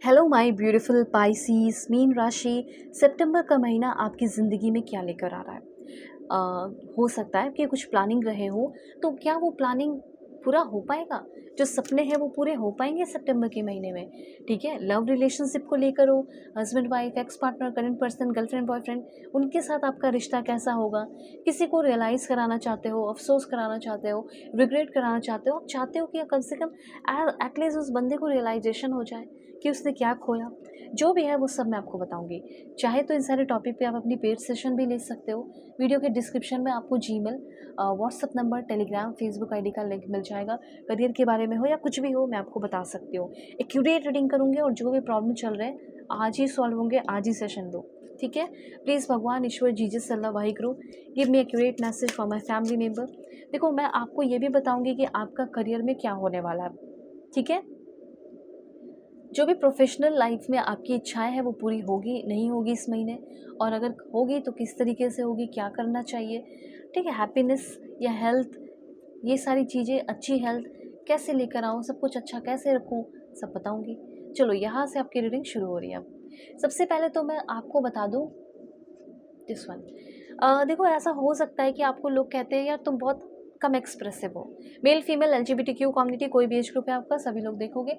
Hello my beautiful पाइसीस mean राशि। सितंबर का महीना आपकी ज़िंदगी में क्या लेकर आ रहा है? हो सकता है कि कुछ प्लानिंग रहे हो, तो क्या वो प्लानिंग पूरा हो पाएगा? जो सपने हैं वो पूरे हो पाएंगे सितंबर के महीने में? ठीक है, लव रिलेशनशिप को लेकर हो, husband wife, ex partner, current person, girlfriend boyfriend, उनके साथ आपका रिश्ता कैसा होगा? किसी को रियलाइज़ कराना चाहते हो, अफसोस कराना चाहते हो, रिग्रेट कराना चाहते हो, आप चाहते हो कि कम से कम एटलीस्ट उस बंदे को रियलाइजेशन हो जाए कि उसने क्या खोया। जो भी है वो सब मैं आपको बताऊंगी। चाहे तो इन सारे टॉपिक पे आप अपनी पेड सेशन भी ले सकते हो। वीडियो के डिस्क्रिप्शन में आपको Gmail, WhatsApp number, Telegram, Facebook ID का लिंक मिल जाएगा। करियर के बारे में हो या कुछ भी हो, मैं आपको बता सकती हूँ। एक्यूरेट रीडिंग करूँगी और जो भी प्रॉब्लम चल रहे हैं आज ही सॉल्व होंगे, आज ही सेशन दो। ठीक है, प्लीज़ भगवान, ईश्वर, Jesus, Allah, Waheguru, give me accurate message for my family member. देखो, मैं आपको ये भी बताऊंगी कि आपका करियर में क्या होने वाला है। ठीक है, जो भी प्रोफेशनल लाइफ में आपकी इच्छाएं हैं वो पूरी होगी नहीं होगी इस महीने, और अगर होगी तो किस तरीके से होगी, क्या करना चाहिए। ठीक है, हैप्पीनेस या हेल्थ, ये सारी चीज़ें, अच्छी हेल्थ कैसे लेकर आऊँ, सब कुछ अच्छा कैसे रखूँ, सब बताऊँगी। चलो, यहाँ से आपकी रीडिंग शुरू हो रही है। अब सबसे पहले तो मैं आपको बता दूँ दिस वन। देखो, ऐसा हो सकता है कि आपको लोग कहते हैं यार तुम बहुत कम एक्सप्रेसिव हो। मेल फीमेल एलजीबीटीक्यू कम्युनिटी, कोई भी एज ग्रुप है आपका, सभी लोग देखोगे।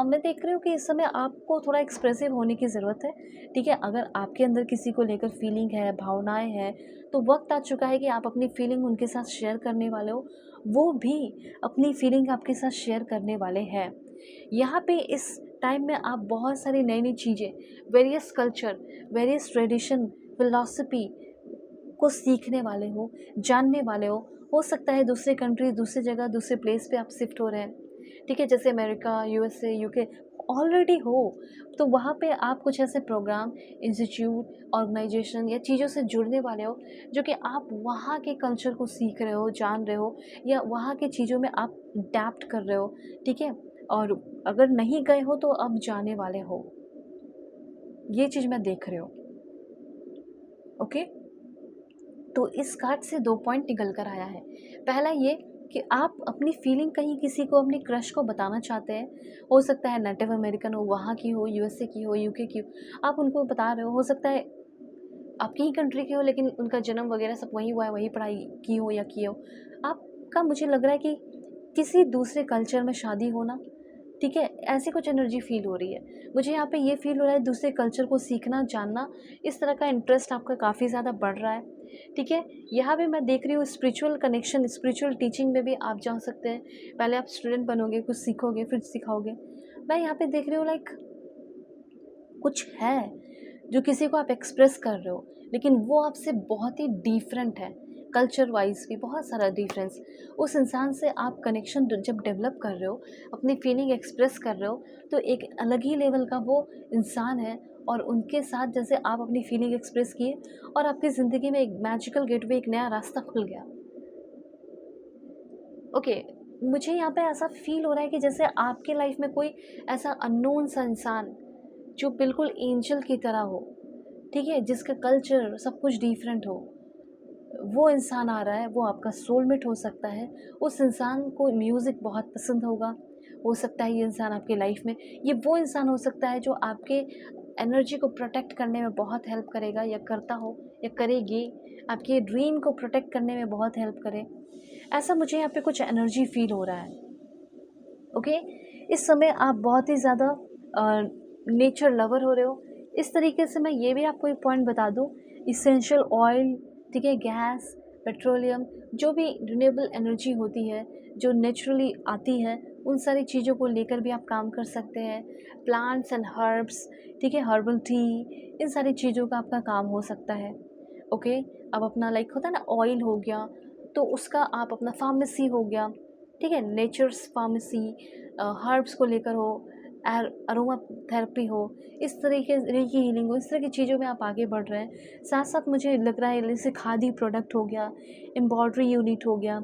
मैं देख रही हूँ कि इस समय आपको थोड़ा एक्सप्रेसिव होने की ज़रूरत है। ठीक है, अगर आपके अंदर किसी को लेकर फीलिंग है, भावनाएं हैं, तो वक्त आ चुका है कि आप अपनी फीलिंग उनके साथ शेयर करने वाले हो। वो भी अपनी फीलिंग आपके साथ शेयर करने वाले हैं। यहाँ पे इस टाइम में आप बहुत सारी नई नई चीज़ें, various culture, various tradition, philosophy को सीखने वाले हो, जानने वाले हो सकता है दूसरे कंट्री, दूसरी जगह, दूसरे प्लेस पे आप शिफ्ट हो रहे हैं। ठीक है, जैसे अमेरिका, यूएसए, यूके ऑलरेडी हो, तो वहाँ पे आप कुछ ऐसे प्रोग्राम, इंस्टीट्यूट, ऑर्गेनाइजेशन या चीज़ों से जुड़ने वाले हो जो कि आप वहाँ के कल्चर को सीख रहे हो, जान रहे हो, या वहाँ की चीज़ों में आप अडैप्ट कर रहे हो। ठीक है, और अगर नहीं गए हो तो अब जाने वाले हो। ये चीज़ मैं देख रही हूँ। ओके, तो इस कार्ड से 2 पॉइंट निकल कर आया है। पहला ये कि आप अपनी फीलिंग कहीं किसी को, अपनी क्रश को बताना चाहते हैं। हो सकता है नेटिव अमेरिकन हो, वहाँ की हो, यूएसए की हो, यूके की हो, आप उनको बता रहे हो सकता है आपकी ही कंट्री के हो लेकिन उनका जन्म वगैरह सब वहीं हुआ है, वहीं पढ़ाई की हो या की हो। आपका मुझे लग रहा है कि किसी दूसरे कल्चर में शादी होना। ठीक है, ऐसी कुछ एनर्जी फील हो रही है मुझे। यहाँ पे ये फील हो रहा है दूसरे कल्चर को सीखना, जानना, इस तरह का इंटरेस्ट आपका काफ़ी ज़्यादा बढ़ रहा है। ठीक है, यहाँ पे मैं देख रही हूँ स्पिरिचुअल कनेक्शन, स्पिरिचुअल टीचिंग में भी आप जा सकते हैं। पहले आप स्टूडेंट बनोगे, कुछ सीखोगे, फिर सिखाओगे। मैं यहाँ पे देख रही हूँ लाइक कुछ है जो किसी को आप एक्सप्रेस कर रहे हो, लेकिन वो आपसे बहुत ही डिफरेंट है। कल्चर वाइज भी बहुत सारा डिफरेंस। उस इंसान से आप कनेक्शन जब डेवलप कर रहे हो, अपनी फीलिंग एक्सप्रेस कर रहे हो, तो एक अलग ही लेवल का वो इंसान है। और उनके साथ जैसे आप अपनी फीलिंग एक्सप्रेस किए और आपकी ज़िंदगी में एक मैजिकल गेटवे, एक नया रास्ता खुल गया। ओके, मुझे यहाँ पे ऐसा फील हो रहा है कि जैसे आपके लाइफ में कोई ऐसा अननोन सा इंसान जो बिल्कुल एंजल की तरह हो, ठीक है, जिसका कल्चर सब कुछ डिफरेंट हो, वो इंसान आ रहा है। वो आपका सोलमेट हो सकता है। उस इंसान को म्यूज़िक बहुत पसंद होगा। हो सकता है ये इंसान आपकी लाइफ में, ये वो इंसान हो सकता है जो आपके एनर्जी को प्रोटेक्ट करने में बहुत हेल्प करेगा, या करता हो या करेगी, आपके ड्रीम को प्रोटेक्ट करने में बहुत हेल्प करे। ऐसा मुझे यहाँ पे कुछ एनर्जी फील हो रहा है। ओके, इस समय आप बहुत ही ज़्यादा नेचर लवर हो रहे हो। इस तरीके से मैं ये भी आपको एक पॉइंट बता दूँ, इसेंशियल ऑयल, ठीक है, गैस, पेट्रोलियम, जो भी रिन्यूएबल एनर्जी होती है, जो नेचुरली आती है, उन सारी चीज़ों को लेकर भी आप काम कर सकते हैं। प्लांट्स एंड हर्ब्स, ठीक है, हर्बल टी, इन सारी चीज़ों का आपका काम हो सकता है। ओके, अब अपना लाइक होता है ना, ऑयल हो गया, तो उसका आप अपना फार्मेसी हो गया। ठीक है, नेचर्स फार्मेसी, हर्ब्स को लेकर हो, अरोमा थेरेपी हो, इस तरीके की हीलिंग हो, इस तरह की चीज़ों में आप आगे बढ़ रहे हैं। साथ साथ मुझे लग रहा है जैसे खादी प्रोडक्ट हो गया, एम्ब्रॉयडरी यूनिट हो गया।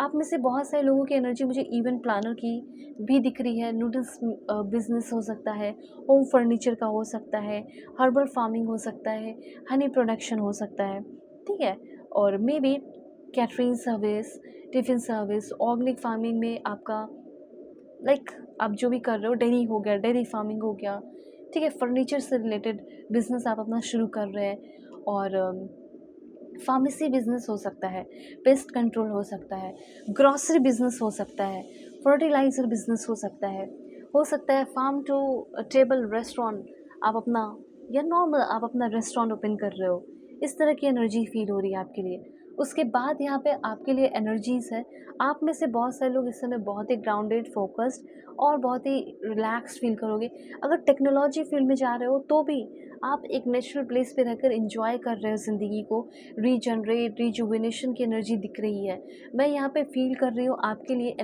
आप में से बहुत सारे लोगों की एनर्जी मुझे इवेंट प्लानर की भी दिख रही है। नूडल्स बिजनेस हो सकता है, होम फर्नीचर का हो सकता है, हर्बल फार्मिंग हो सकता है, हनी प्रोडक्शन हो सकता है। ठीक है, और may be catering service, tiffin service, organic farming में आपका लाइक आप जो भी कर रहे हो, डेयरी हो गया, डेयरी फार्मिंग हो गया, ठीक है, फर्नीचर से रिलेटेड बिजनेस आप अपना शुरू कर रहे हैं, और फार्मेसी बिजनेस हो सकता है, पेस्ट कंट्रोल हो सकता है, ग्रॉसरी बिजनेस हो सकता है, फर्टिलाइज़र बिजनेस हो सकता है फार्म टू टेबल रेस्टोरेंट आप अपना, या नॉर्मल आप अपना रेस्टोरेंट ओपन कर रहे हो। इस तरह की एनर्जी फील हो रही है आपके लिए। उसके बाद यहाँ पे आपके लिए एनर्जीज़ है, आप में से बहुत सारे लोग इस समय बहुत ही ग्राउंडेड, फोकस्ड और बहुत ही रिलैक्स्ड फील करोगे। अगर टेक्नोलॉजी फील्ड में जा रहे हो तो भी आप एक नेचुरल प्लेस पे रहकर एंजॉय कर रहे हो ज़िंदगी को, रीजनरेट, रिजुविनेशन की एनर्जी दिख रही है। मैं यहाँ पे फील कर रही हूँ आपके लिए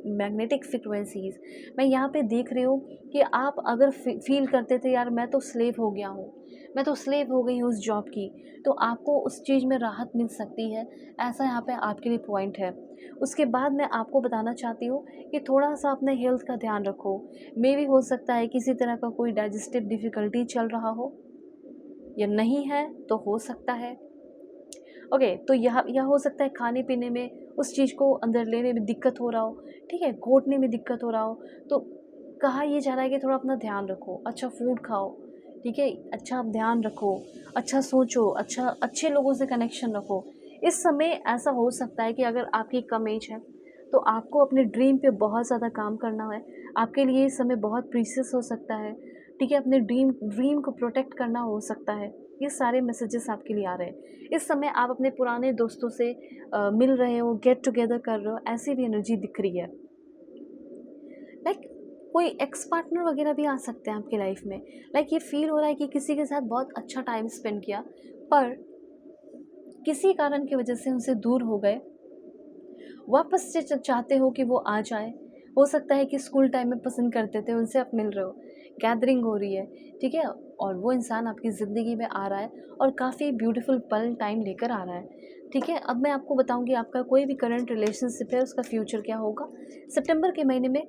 मैग्नेटिक फ्रिक्वेंसीज़। मैं यहाँ पे देख रही हूँ कि आप अगर फील करते थे यार मैं तो स्लेव हो गया हूँ, मैं तो स्लेव हो गई हूँ उस जॉब की, तो आपको उस चीज़ में राहत मिल सकती है। ऐसा यहाँ पे आपके लिए पॉइंट है। उसके बाद मैं आपको बताना चाहती हूँ कि थोड़ा-सा अपने हेल्थ का ध्यान रखो। मेबी हो सकता है किसी तरह का कोई डाइजेस्टिव डिफ़िकल्टी चल रहा हो, या नहीं है तो हो सकता है। ओके, तो यह हो सकता है खाने-पीने में उस चीज़ को अंदर लेने में दिक्कत हो रहा हो, ठीक है? घोटने में दिक्कत हो रहा हो, तो कहा ये जा रहा है कि थोड़ा अपना ध्यान रखो, अच्छा फूड खाओ, ठीक है? अच्छा आप ध्यान रखो, अच्छा सोचो, अच्छे लोगों से कनेक्शन रखो। इस समय ऐसा हो सकता है कि अगर आपकी कम एज है, तो आपको अपने ड्रीम पे बहुत ज़्यादा काम करना है। आपके लिए ये समय बहुत प्रीशियस हो सकता है, ठीक है? अपने ड्रीम को प्रोटेक्ट करना हो सकता है। ये सारे मैसेजेस आपके लिए आ रहे हैं। इस समय आप अपने पुराने दोस्तों से मिल रहे हो, गेट टुगेदर कर रहे हो, ऐसी भी एनर्जी दिख रही है। लाइक कोई एक्स पार्टनर वगैरह भी आ सकते हैं आपकी लाइफ में। लाइक ये फील हो रहा है कि किसी के साथ बहुत अच्छा टाइम स्पेंड किया, पर किसी कारण की वजह से उनसे दूर हो गए, वापस से चाहते हो कि वो आ जाए। हो सकता है कि स्कूल टाइम में पसंद करते थे, उनसे आप मिल रहे हो, गैदरिंग हो रही है, ठीक है? और वो इंसान आपकी ज़िंदगी में आ रहा है और काफ़ी ब्यूटीफुल पल टाइम लेकर आ रहा है, ठीक है? अब मैं आपको बताऊंगी आपका कोई भी करंट रिलेशनशिप है उसका फ्यूचर क्या होगा। सितंबर के महीने में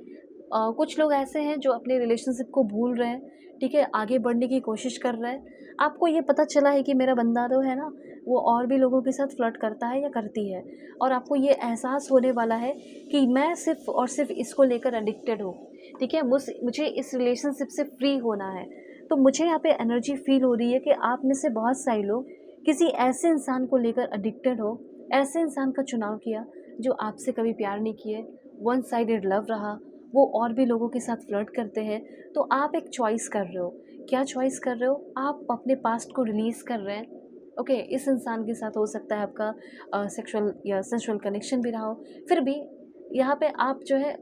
कुछ लोग ऐसे हैं जो अपने रिलेशनशिप को भूल रहे हैं, ठीक है? आगे बढ़ने की कोशिश कर रहे हैं। आपको ये पता चला है कि मेरा बंदा जो है ना, वो और भी लोगों के साथ फ्लर्ट करता है या करती है, और आपको ये एहसास होने वाला है कि मैं सिर्फ़ और सिर्फ़ इसको लेकर एडिक्टेड हूँ, ठीक है? मुझे इस रिलेशनशिप से फ्री होना है। तो मुझे यहाँ पे एनर्जी फ़ील हो रही है कि आप में से बहुत सारे लोग किसी ऐसे इंसान को लेकर एडिक्टेड हो, ऐसे इंसान का चुनाव किया जो आपसे कभी प्यार नहीं किए, वन साइडेड लव रहा, वो और भी लोगों के साथ फ्लर्ट करते हैं। तो आप एक चॉइस कर रहे हो। क्या चॉइस कर रहे हो? आप अपने पास्ट को रिलीज़ कर रहे हैं। ओके, इस इंसान के साथ हो सकता है आपका सेक्सुअल या सेंसुअल कनेक्शन भी रहा हो, फिर भी यहाँ पे आप जो है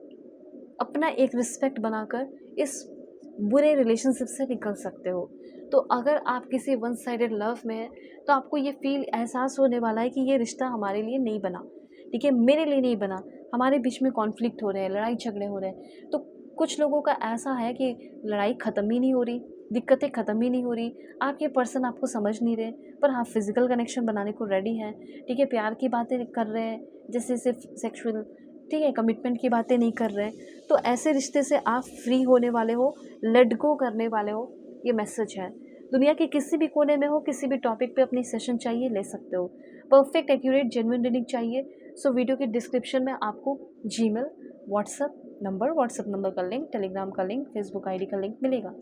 अपना एक रिस्पेक्ट बनाकर इस बुरे रिलेशनशिप से निकल सकते हो। तो अगर आप किसी वन साइडेड लव में हैं, तो आपको ये एहसास होने वाला है कि ये रिश्ता हमारे लिए नहीं बना, ठीक है? मेरे लिए नहीं बना, हमारे बीच में कॉन्फ्लिक्ट हो रहे हैं, लड़ाई झगड़े हो रहे हैं। तो कुछ लोगों का ऐसा है कि लड़ाई ख़त्म ही नहीं हो रही, दिक्कतें ख़त्म ही नहीं हो रही, आपके पर्सन आपको समझ नहीं रहे, पर हाँ फिज़िकल कनेक्शन बनाने को रेडी हैं, ठीक है? प्यार की बातें कर रहे हैं, जैसे सिर्फ सेक्सुअल, ठीक है? कमिटमेंट की बातें नहीं कर रहे हैं। तो ऐसे रिश्ते से आप फ्री होने वाले हो, लेट गो करने वाले हो, ये मैसेज है। दुनिया के किसी भी कोने में हो, किसी भी टॉपिक पे अपनी सेशन चाहिए ले सकते हो। परफेक्ट, एक्यूरेट, जेन्युइन रीडिंग चाहिए, सो वीडियो के डिस्क्रिप्शन में आपको जीमेल, व्हाट्सएप नंबर का लिंक, टेलीग्राम का लिंक, फेसबुक आईडी का लिंक मिलेगा।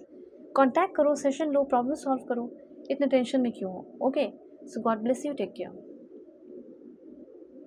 कॉन्टैक्ट करो, सेशन लो, प्रॉब्लम सॉल्व करो, इतने टेंशन में क्यों हो? Okay, so God bless you, take care.